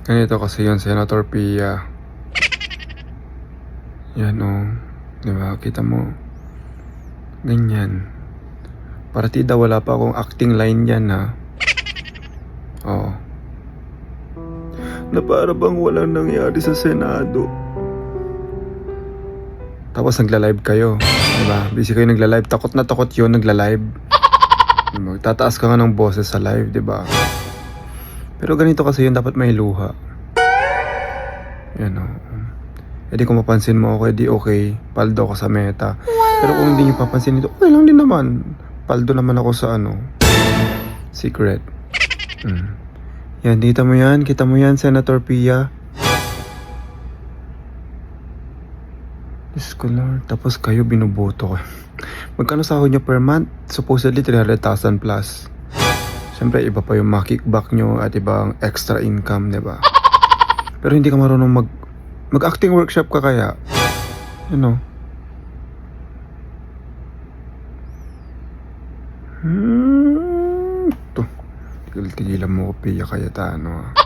Ganito kasi yun, Senator Pia. Yan o. Diba? Kita mo. Ganyan. Partida, wala pa akong acting line yan ha. Oo. Na para bang walang nangyari sa Senado. Tapos nagla-live kayo. Diba? Busy kayo nagla-live. Takot na takot yun nagla-live. Tataas ka nga ng boses sa live, diba? Pero ganito kasi yun, dapat may luha. Yan o. Edi kung mapansin mo ako, edi okay, paldo ako sa meta. Pero kung hindi nyo papansin ito, okay lang din naman. Paldo naman ako sa secret. Yan, kita mo yan, Senator Pia. Diyos ko Lord, tapos kayo binuboto ko. Magkano sahod nyo per month? Supposedly 300,000 plus. Siyempre, iba pa yung kickback nyo at ibang extra income, diba? Pero hindi ka marunong mag-acting workshop ka kaya? Ano? Ito. Tigilan mo ko, Pia Cayetano.